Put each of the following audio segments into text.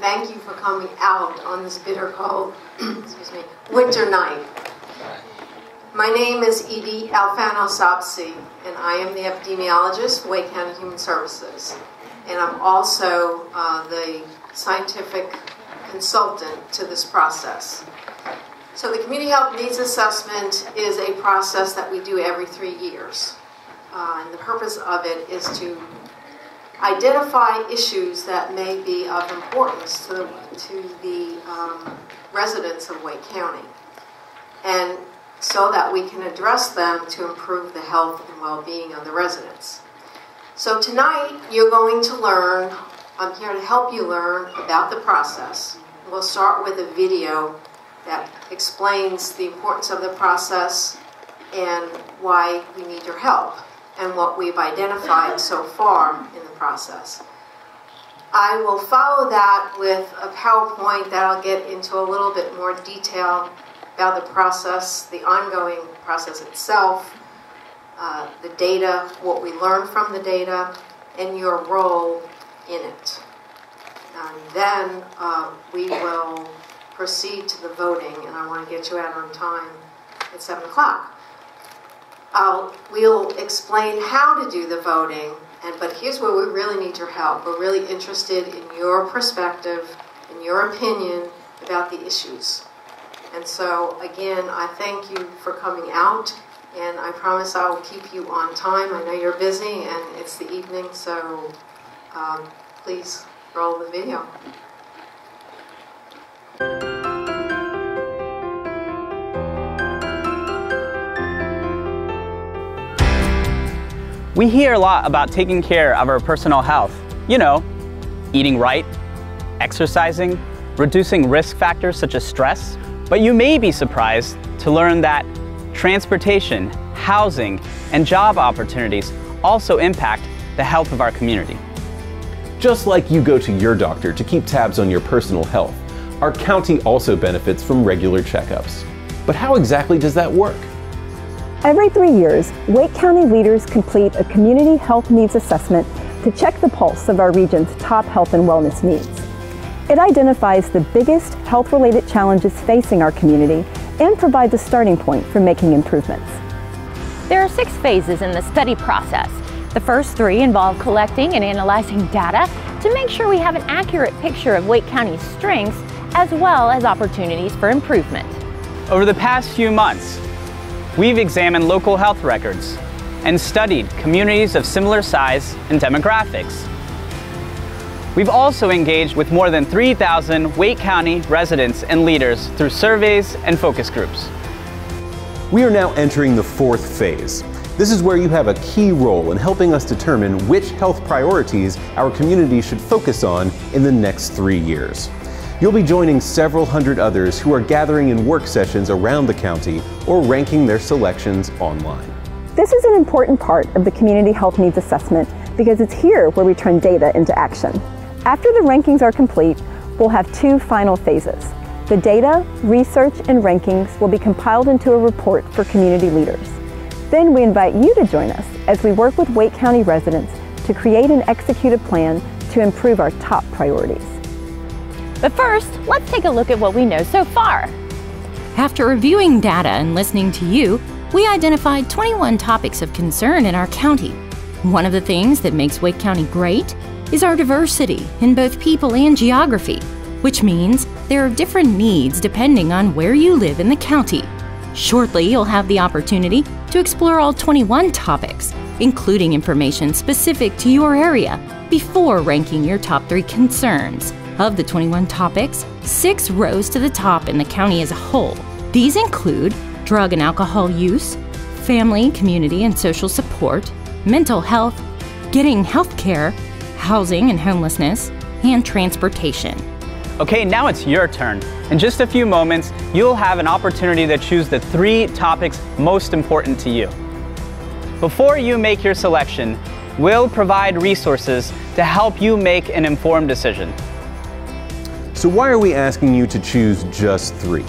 Thank you for coming out on this bitter cold excuse me, winter night. My name is Edie Alfano-Sapsi, and I am the epidemiologist for Wake County Human Services. And I'm also the scientific consultant to this process. So the Community Health Needs Assessment is a process that we do every 3 years. And the purpose of it is to identify issues that may be of importance to the residents of Wake County, and so that we can address them to improve the health and well-being of the residents. So tonight you're going to learn, I'm here to help you learn about the process. We'll start with a video that explains the importance of the process and why we need your help, and what we've identified so far in the process. I will follow that with a PowerPoint that I'll get into a little bit more detail about the process, the ongoing process itself, the data, what we learned from the data, and your role in it. And then we will proceed to the voting, and I want to get you out on time at 7 o'clock. We'll explain how to do the voting, but here's where we really need your help. We're really interested in your perspective, in your opinion about the issues. And so, again, I thank you for coming out, and I promise I will keep you on time. I know you're busy, and it's the evening, so please roll the video. We hear a lot about taking care of our personal health. You know, eating right, exercising, reducing risk factors such as stress. But you may be surprised to learn that transportation, housing, and job opportunities also impact the health of our community. Just like you go to your doctor to keep tabs on your personal health, our county also benefits from regular checkups. But how exactly does that work? Every 3 years, Wake County leaders complete a community health needs assessment to check the pulse of our region's top health and wellness needs. It identifies the biggest health-related challenges facing our community and provides a starting point for making improvements. There are 6 phases in the study process. The first 3 involve collecting and analyzing data to make sure we have an accurate picture of Wake County's strengths as well as opportunities for improvement. Over the past few months, we've examined local health records and studied communities of similar size and demographics. We've also engaged with more than 3,000 Wake County residents and leaders through surveys and focus groups. We are now entering the 4th phase. This is where you have a key role in helping us determine which health priorities our community should focus on in the next 3 years. You'll be joining several hundred others who are gathering in work sessions around the county or ranking their selections online. This is an important part of the Community Health Needs Assessment because it's here where we turn data into action. After the rankings are complete, we'll have 2 final phases. The data, research, and rankings will be compiled into a report for community leaders. Then we invite you to join us as we work with Wake County residents to create and execute a plan to improve our top priorities. But first, let's take a look at what we know so far. After reviewing data and listening to you, we identified 21 topics of concern in our county. One of the things that makes Wake County great is our diversity in both people and geography, which means there are different needs depending on where you live in the county. Shortly, you'll have the opportunity to explore all 21 topics, including information specific to your area, before ranking your top 3 concerns. Of the 21 topics, 6 rose to the top in the county as a whole. These include drug and alcohol use, family, community, and social support, mental health, getting health care, housing and homelessness, and transportation. Okay, now it's your turn. In just a few moments, you'll have an opportunity to choose the 3 topics most important to you. Before you make your selection, we'll provide resources to help you make an informed decision. So why are we asking you to choose just 3?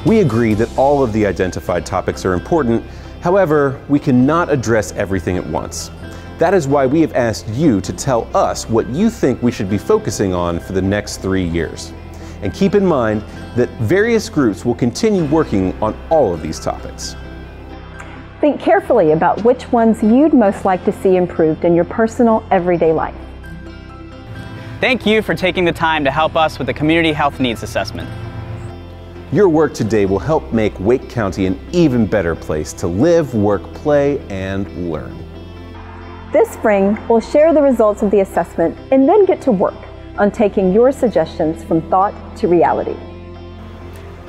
We agree that all of the identified topics are important. However, we cannot address everything at once. That is why we have asked you to tell us what you think we should be focusing on for the next 3 years. And keep in mind that various groups will continue working on all of these topics. Think carefully about which ones you'd most like to see improved in your personal, everyday life. Thank you for taking the time to help us with the Community Health Needs Assessment. Your work today will help make Wake County an even better place to live, work, play, and learn. This spring, we'll share the results of the assessment and then get to work on taking your suggestions from thought to reality.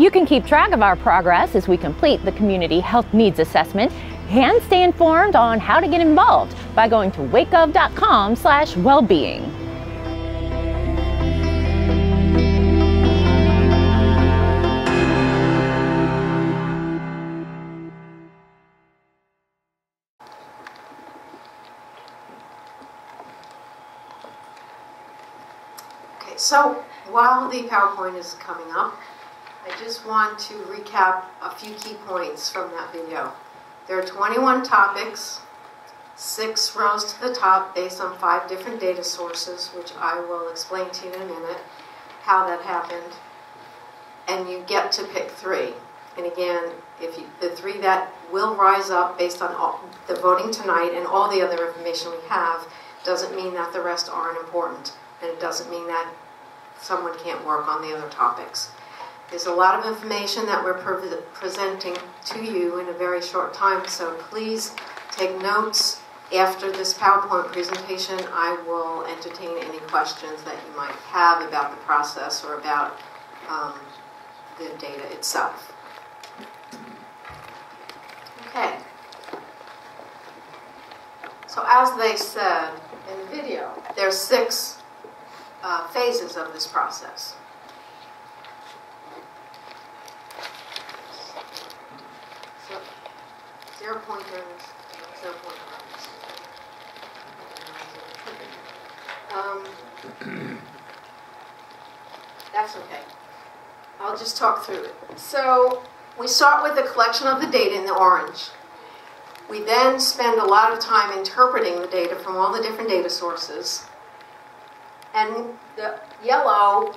You can keep track of our progress as we complete the Community Health Needs Assessment and stay informed on how to get involved by going to wakegov.com/wellbeing. Okay, so while the PowerPoint is coming up, I just want to recap a few key points from that video. There are 21 topics, 6 rows to the top based on 5 different data sources, which I will explain to you in a minute how that happened. And you get to pick 3. And again, the 3 that will rise up based on the voting tonight and all the other information we have doesn't mean that the rest aren't important. And it doesn't mean that someone can't work on the other topics. There's a lot of information that we're presenting to you in a very short time, so please take notes. After this PowerPoint presentation, I will entertain any questions that you might have about the process or about the data itself. Okay. So as they said in the video, there's 6 phases of this process. So 0 pointers, 0 pointers. That's okay. I'll just talk through it. So we start with the collection of the data in the orange. We then spend a lot of time interpreting the data from all the different data sources. And the yellow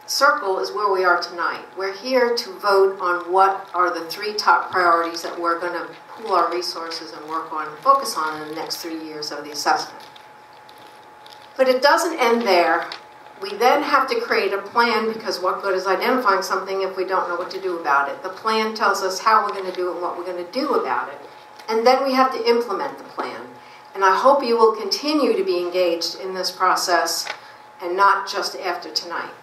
circle is where we are tonight. We're here to vote on what are the 3 top priorities that we're going to pool our resources and work on and focus on in the next 3 years of the assessment. But it doesn't end there. We then have to create a plan, because what good is identifying something if we don't know what to do about it? The plan tells us how we're going to do it and what we're going to do about it. And then we have to implement the plan. And I hope you will continue to be engaged in this process and not just after tonight.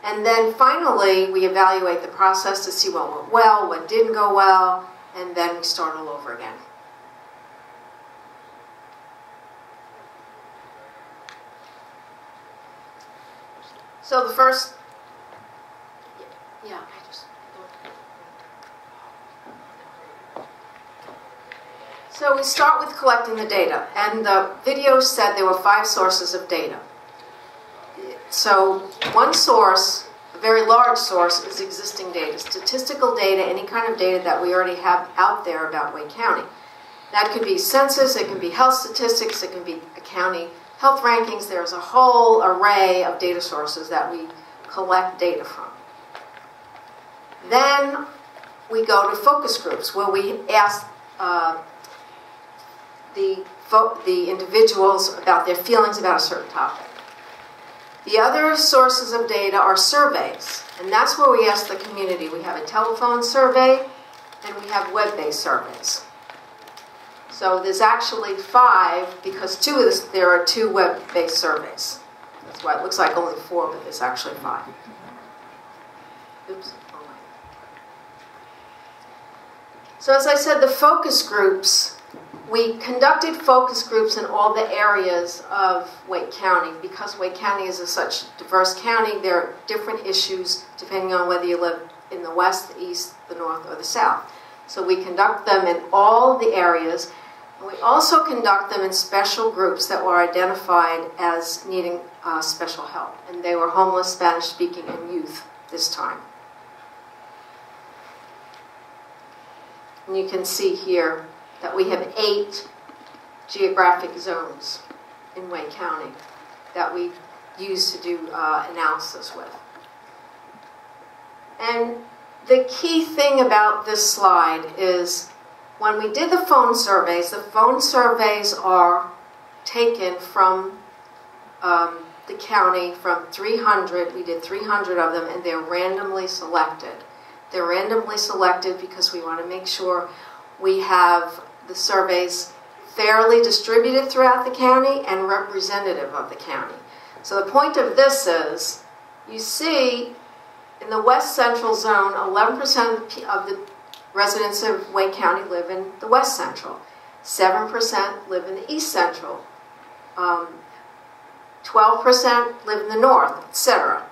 And then finally, we evaluate the process to see what went well, what didn't go well, and then we start all over again. So the first, So we start with collecting the data, and the video said there were 5 sources of data. So one source, a very large source, is existing data, statistical data, any kind of data that we already have out there about Wake County. That could be census, it can be health statistics, it can be county health rankings. There's a whole array of data sources that we collect data from. Then we go to focus groups, where we ask the individuals about their feelings about a certain topic. The other sources of data are surveys, and that's where we ask the community. We have a telephone survey, and we have web-based surveys. So there's actually 5, because there are 2 web-based surveys. That's why it looks like only 4, but there's actually 5. Oops. Oh my. So as I said, the focus groups, we conducted focus groups in all the areas of Wake County. Because Wake County is a such diverse county, there are different issues depending on whether you live in the west, the east, the north, or the south. So we conduct them in all the areas. And we also conduct them in special groups that were identified as needing special help. And they were homeless, Spanish-speaking, and youth this time. And you can see here that we have 8 geographic zones in Wake County that we use to do analysis with. And the key thing about this slide is when we did the phone surveys are taken from the county, from 300, we did 300 of them, and they're randomly selected. They're randomly selected because we want to make sure we have the surveys fairly distributed throughout the county and representative of the county. So the point of this is, you see in the West Central zone, 11% of the residents of Wake County live in the West Central. 7% live in the East Central. 12% live in the North, etc.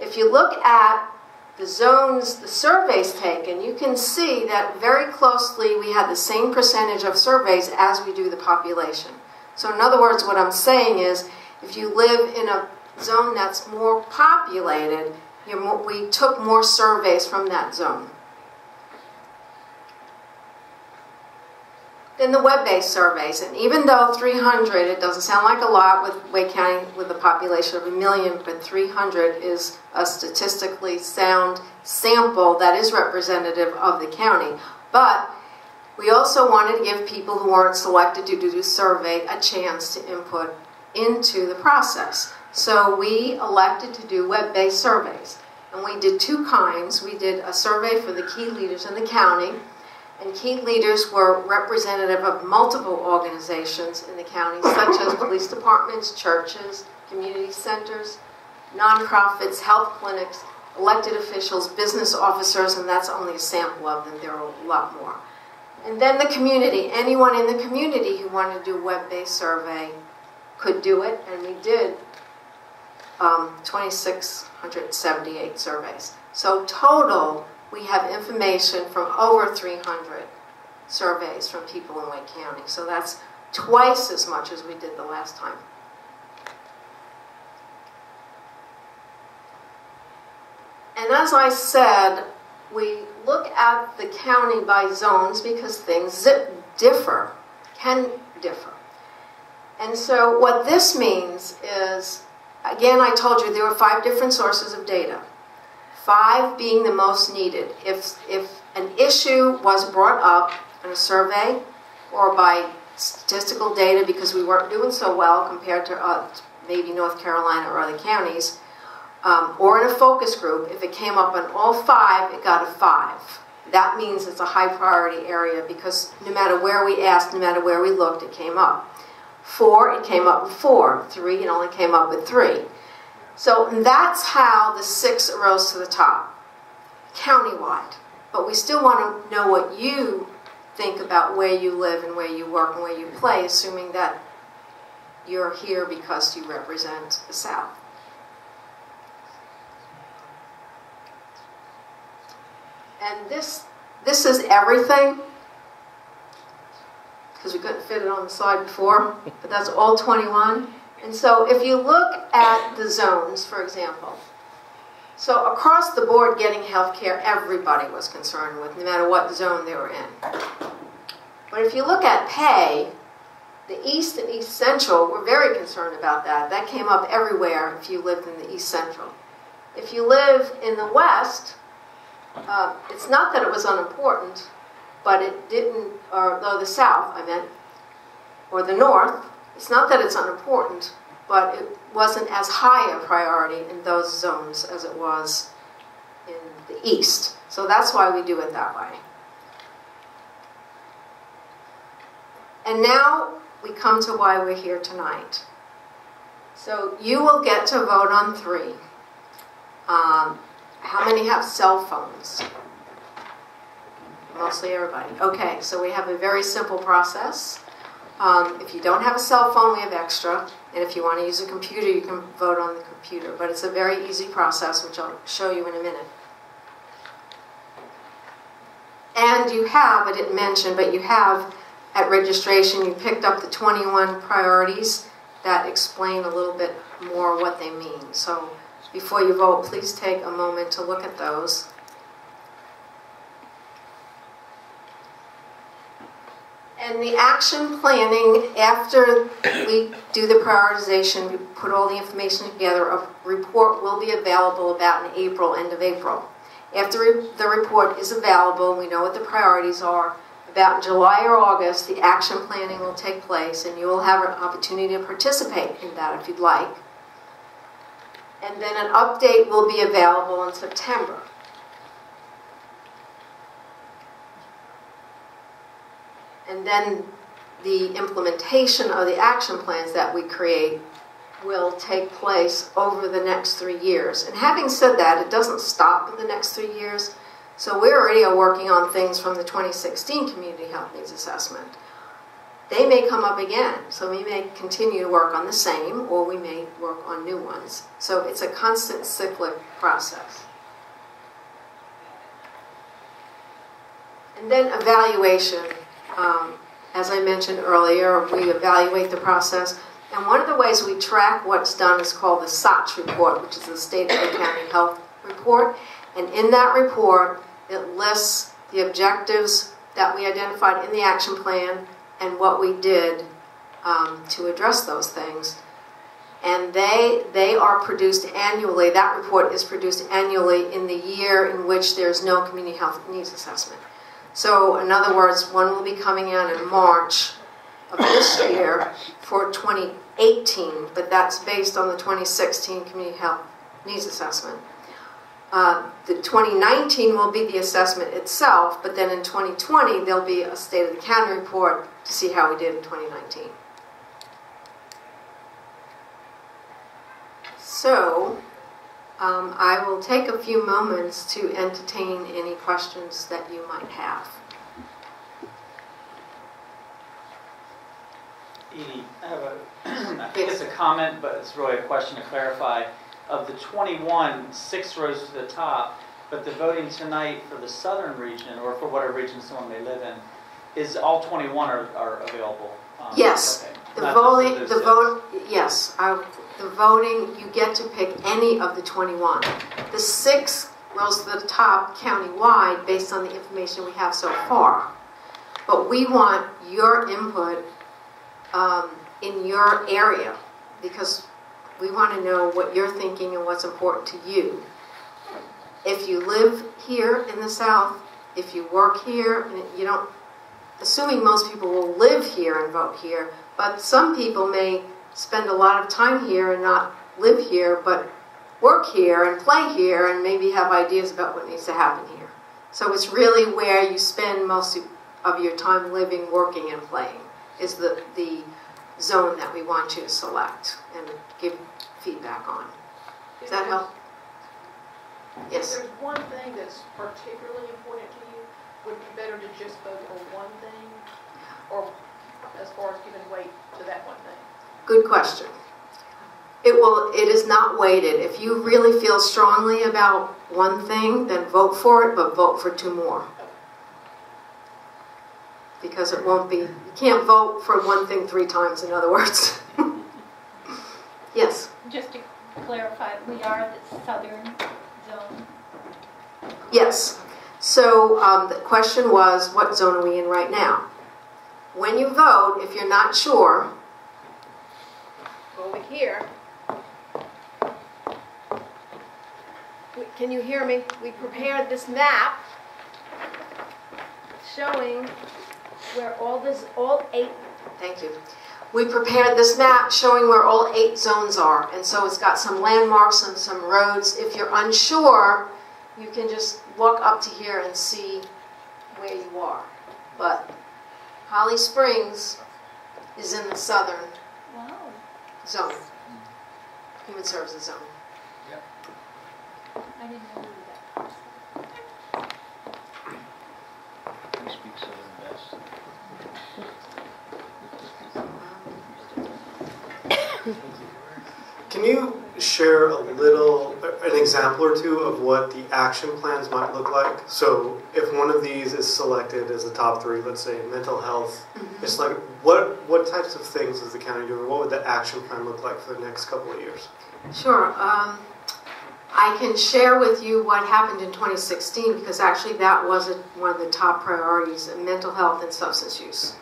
If you look at the zones, the surveys taken, you can see that very closely we have the same percentage of surveys as we do the population. So in other words, what I'm saying is, if you live in a zone that's more populated, we took more surveys from that zone. Then the web-based surveys, and even though 300, it doesn't sound like a lot with Wake County with a population of 1 million, but 300 is a statistically sound sample that is representative of the county. But we also wanted to give people who weren't selected to do the survey a chance to input into the process. So we elected to do web-based surveys. And we did two kinds. We did a survey for the key leaders in the county, and key leaders were representative of multiple organizations in the county, such as police departments, churches, community centers, nonprofits, health clinics, elected officials, business officers, and that's only a sample of them. There are a lot more. And then the community. Anyone in the community who wanted to do a web-based survey could do it, and we did 2,678 surveys. So total, we have information from over 300 surveys from people in Wake County. So that's twice as much as we did the last time. And as I said, we look at the county by zones because things differ, can differ. And so what this means is, again, I told you there were 5 different sources of data. 5 being the most needed. If an issue was brought up in a survey or by statistical data because we weren't doing so well compared to maybe North Carolina or other counties, or in a focus group, if it came up on all 5, it got a 5. That means it's a high priority area because no matter where we asked, no matter where we looked, it came up. 4, it came up with 4. 3, it only came up with 3. So that's how the 6 arose to the top, countywide. But we still want to know what you think about where you live and where you work and where you play, assuming that you're here because you represent the South. And this is everything, because we couldn't fit it on the slide before, but that's all 21. And so if you look at the zones, for example, so across the board getting health care, everybody was concerned with, no matter what zone they were in. But if you look at pay, the East and East Central were very concerned about that. That came up everywhere if you lived in the East Central. If you live in the West, it's not that it was unimportant, but it didn't, or the South, I meant, or the North, it's not that it's unimportant, but it wasn't as high a priority in those zones as it was in the East. So that's why we do it that way. And now we come to why we're here tonight. So you will get to vote on 3. How many have cell phones? Mostly everybody. Okay, so we have a very simple process. If you don't have a cell phone, we have extra. And if you want to use a computer, you can vote on the computer. But it's a very easy process, which I'll show you in a minute. And you have, I didn't mention, but you have, at registration, you picked up the 21 priorities that explain a little bit more what they mean. So before you vote, please take a moment to look at those. And the action planning, after we do the prioritization, we put all the information together, a report will be available about in April, end of April. After the report is available, we know what the priorities are. About in July or August, the action planning will take place, and you will have an opportunity to participate in that if you'd like. And then an update will be available in September. And then the implementation of the action plans that we create will take place over the next 3 years. And having said that, it doesn't stop in the next 3 years. So we already are working on things from the 2016 Community Health Needs Assessment. They may come up again, so we may continue to work on the same, or we may work on new ones. So it's a constant cyclic process. And then evaluation. As I mentioned earlier, we evaluate the process. And one of the ways we track what's done is called the SOTCH report, which is the State of the County Health Report. And in that report, it lists the objectives that we identified in the action plan and what we did to address those things. And they are produced annually. That report is produced annually in the year in which there's no community health needs assessment. So, in other words, one will be coming out in March of this year for 2018, but that's based on the 2016 Community Health Needs Assessment. The 2019 will be the assessment itself, but then in 2020 there'll be a State of the County report to see how we did in 2019. So, I will take a few moments to entertain any questions that you might have. Edie, I have I think it's a comment, but it's really a question to clarify. Of the 21, 6 rows to the top, but the voting tonight for the southern region, or for whatever region someone may live in, is all 21 are available? Yes. Okay. The voting, you get to pick any of the 21. The 6 rows to the top countywide based on the information we have so far. But we want your input in your area, because we want to know what you're thinking and what's important to you. If you live here in the South, if you work here, and you don't, assuming most people will live here and vote here, but some people may spend a lot of time here and not live here, but work here and play here and maybe have ideas about what needs to happen here. So it's really where you spend most of your time living, working, and playing is the zone that we want you to select and give feedback on. Does that help? Yes. If there's one thing that's particularly important to you, would it be better to just vote on one thing, or as far as giving weight to that one thing? Good question. It is not weighted. If you really feel strongly about one thing, then vote for it, but vote for 2 more. Because it won't be, you can't vote for one thing 3 times, in other words. Yes? Just to clarify, we are the southern zone? Yes. So the question was, what zone are we in right now? When you vote, if you're not sure, Over here. Can you hear me? We prepared this map showing where all 8. thank you. We prepared this map showing where all 8 zones are. And so it's got some landmarks and some roads. If you're unsure, you can just walk up to here and see where you are. But Holly Springs is in the southern zone, Human Services Zone. I didn't know that. We speak Southern best. Can you share an example or 2 of what the action plans might look like? So if one of these is selected as the top 3, let's say mental health, it's like what types of things is the county doing? What would the action plan look like for the next couple of years? Sure. I can share with you what happened in 2016 because actually that was one of the top priorities, mental health and substance use.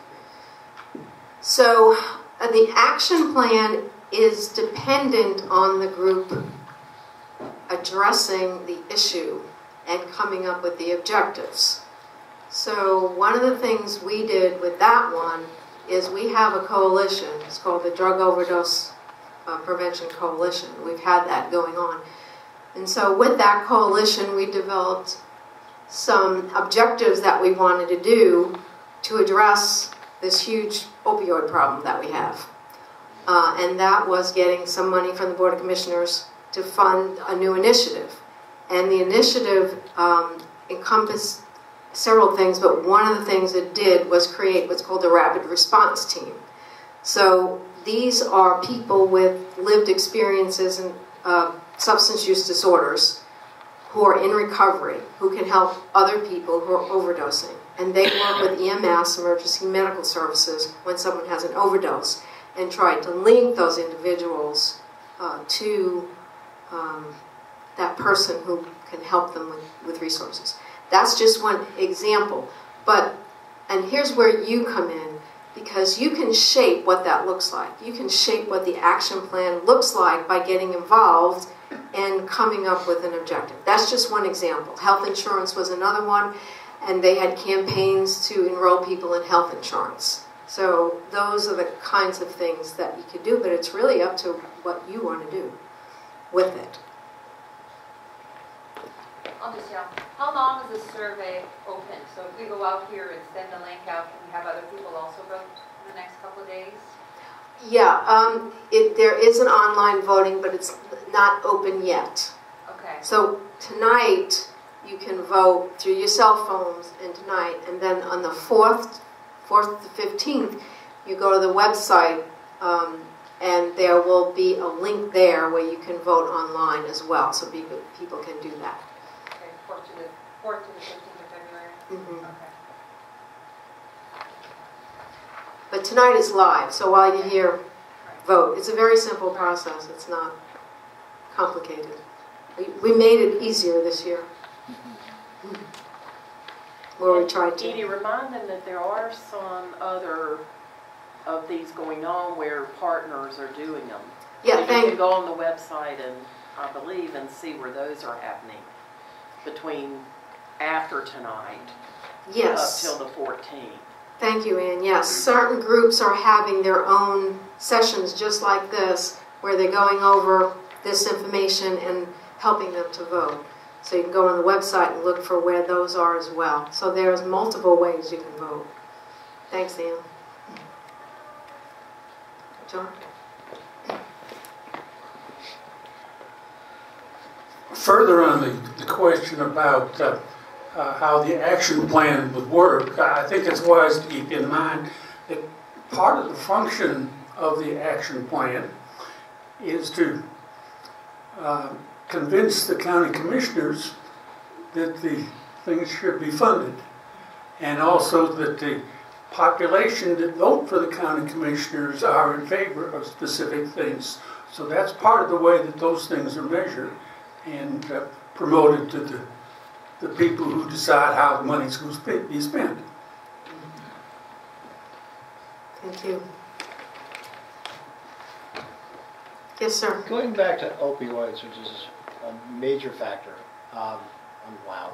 So the action plan is dependent on the group addressing the issue and coming up with the objectives. So one of the things we did with that one is we have a coalition. It's called the Drug Overdose Prevention Coalition. We've had that going on. And so with that coalition, we developed some objectives that we wanted to do to address this huge opioid problem that we have. And that was getting some money from the Board of Commissioners to fund a new initiative. And the initiative encompassed several things, but one of the things it did was create what's called a rapid response team. So these are people with lived experiences in substance use disorders who are in recovery, who can help other people who are overdosing. And they work with EMS, emergency medical services, when someone has an overdose, and try to link those individuals to that person who can help them with resources. That's just one example. And here's where you come in, because you can shape what that looks like. You can shape what the action plan looks like by getting involved and coming up with an objective. That's just one example. Health insurance was another one, and they had campaigns to enroll people in health insurance. So those are the kinds of things that you could do, but it's really up to what you want to do with it. I'll just yell. How long is the survey open? So if we go out here and send the link out, can we have other people also vote in the next couple of days? Yeah, there is an online voting, but it's not open yet. Okay. So tonight you can vote through your cell phones, and tonight, and then on the 4th to 15th, you go to the website, and there will be a link there where you can vote online as well, so people can do that. 4th to the 15th of February? Mm-hmm. Okay. But tonight is live, so while you're here, vote. It's a very simple process. It's not complicated. We made it easier this year. Where we tried to. Edie, remind them that there are some other of these going on where partners are doing them. Yeah, so you can go on the website and, I believe, and see where those are happening between after tonight yes. up till the 14th. Thank you, Ann. Yes, certain groups are having their own sessions just like this, where they're going over this information and helping them to vote. So you can go on the website and look for where those are as well. So there's multiple ways you can vote. Thanks, Ann. John? Further on the question about how the action plan would work, I think it's wise to keep in mind that part of the function of the action plan is to convince the county commissioners that the things should be funded, and also that the population that vote for the county commissioners are in favor of specific things. So that's part of the way that those things are measured and promoted to the people who decide how the money's going to be spent. Thank you. Yes, sir. Going back to opioids, which is a major factor. I'm loud.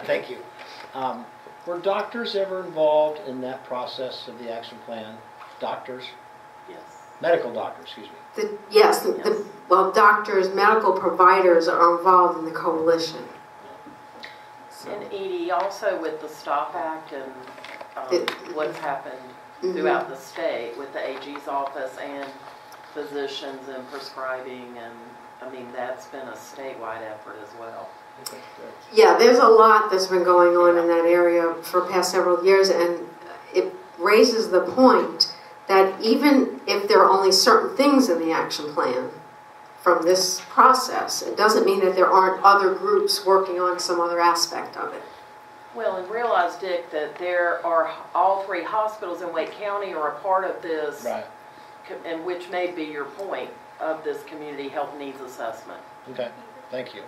Thank you. Were doctors ever involved in that process of the action plan? Doctors? Yes. Medical doctors, excuse me. Yes. Well, doctors, medical providers are involved in the coalition. And Edie, also with the STOP Act and what's happened throughout the state with the AG's office and physicians and prescribing, and I mean that's been a statewide effort as well. Yeah, there's a lot that's been going on in that area for the past several years, and it raises the point that even if there are only certain things in the action plan from this process, it doesn't mean that there aren't other groups working on some other aspect of it. Well, and realize, Dick, that there are all 3 hospitals in Wake County are a part of this, right. And which may be your point of this community health needs assessment. Okay, thank you.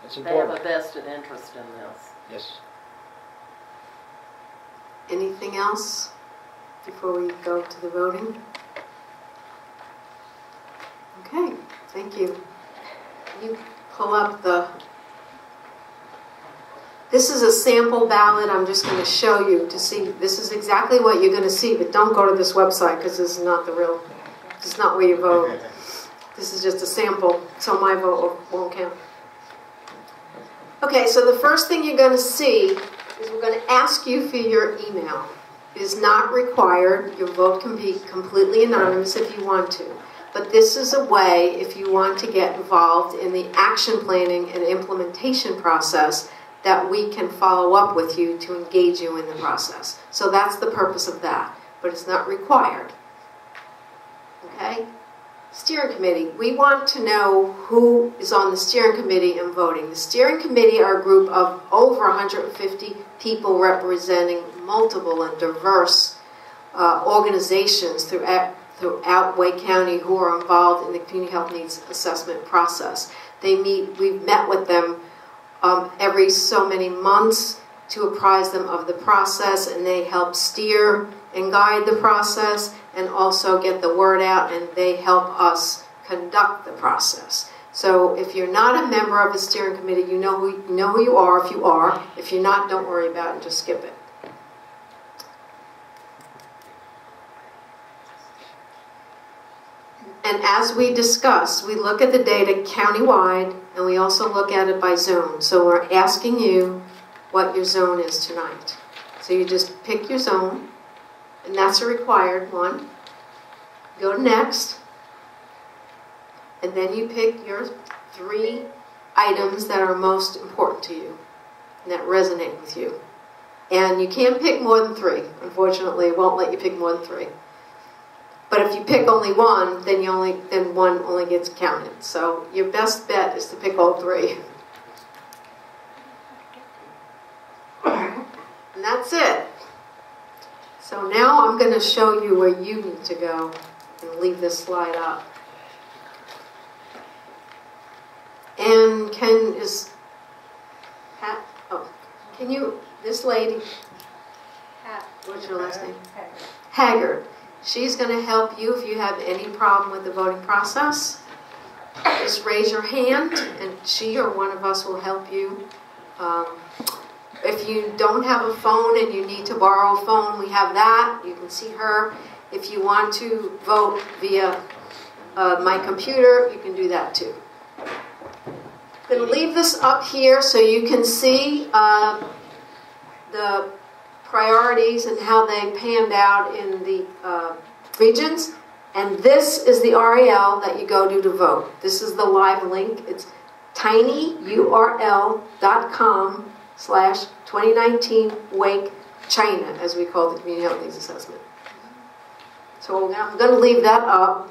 That's They important. have a vested interest in this. Yes. Anything else? before we go to the voting? Okay, thank you. You pull up this is a sample ballot. I'm just going to show you to see. This is exactly what you're going to see, but don't go to this website because this is not this is not where you vote. This is just a sample, so my vote won't count. Okay, so the first thing you're going to see is we're going to ask you for your email. It is not required. Your vote can be completely anonymous if you want to. But this is a way, if you want to get involved in the action planning and implementation process, that we can follow up with you to engage you in the process. So that's the purpose of that, but it's not required. Okay? Steering committee. We want to know who is on the steering committee and voting. The steering committee are a group of over 150 people representing multiple and diverse organizations throughout Wake County who are involved in the community health needs assessment process. We've met with them every so many months to apprise them of the process, and they help steer and guide the process and also get the word out, and they help us conduct the process. So if you're not a member of the steering committee, you know who you are if you are. If you're not, don't worry about it, just skip it. And as we discussed, we look at the data countywide, and we also look at it by zone. So we're asking you what your zone is tonight. So you just pick your zone, and that's a required one. Go to next, and then you pick your 3 items that are most important to you and that resonate with you. And you can't pick more than 3. Unfortunately, it won't let you pick more than 3. But if you pick only one, then one only gets counted. So your best bet is to pick all 3. And that's it. So now I'm going to show you where you need to go and leave this slide up. And this lady, what's your last name? Haggard. She's going to help you if you have any problem with the voting process. Just raise your hand, and she or one of us will help you. If you don't have a phone and you need to borrow a phone, we have that. You can see her. If you want to vote via my computer, you can do that too. I'm going to leave this up here so you can see the priorities and how they panned out in the regions. And this is the RAL that you go to vote. This is the live link. It's tinyurl.com/2019 Wake China, as we call the Community Health Needs Assessment. So I'm going to leave that up,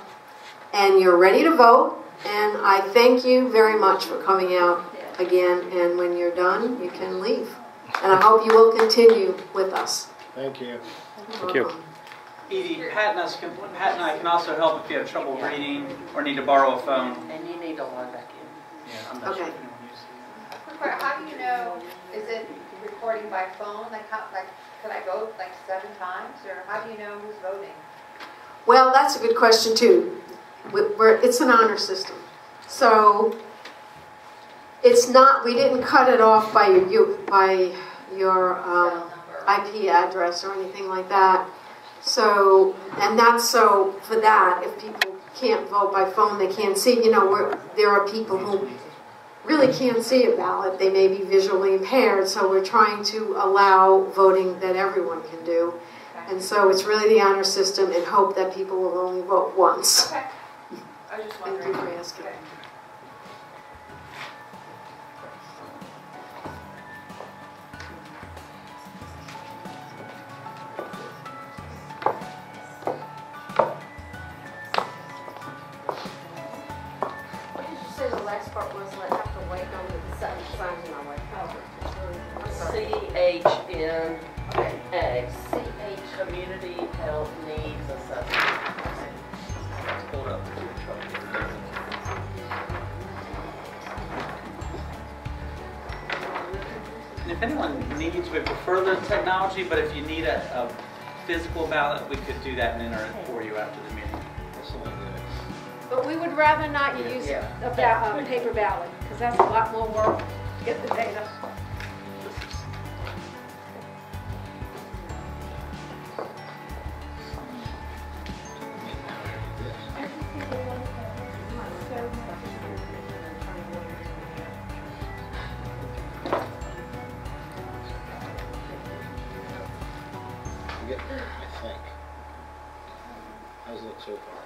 and you're ready to vote. And I thank you very much for coming out again. And when you're done, you can leave. And I hope you will continue with us. Thank you. Thank you. Edie, Pat and I can also help if you have trouble reading or need to borrow a phone. And you need to log back in. Yeah, I'm not sure if anyone uses it. How do you know, is it recording by phone? Could I vote 7 times? Or how do you know who's voting? Well, that's a good question too. It's an honor system. So it's not, we didn't cut it off by your IP address or anything like that. So, and that's so for that, if people can't vote by phone, they can't see, there are people who really can't see a ballot. They may be visually impaired, so we're trying to allow voting that everyone can do. And so it's really the honor system, and hope that people will only vote once. Okay. I was just wondering. Thank you for asking. Okay. What did you say the last part was? I have to wait on the signs in my way. CHNA, Community Health Needs Assessment. Hold up. And if anyone needs, we prefer the technology, but if you need a physical ballot, we could do that and enter it for you after the meeting. But we would rather not use a paper ballot, because that's a lot more work to get the data. I think. How's it look so far?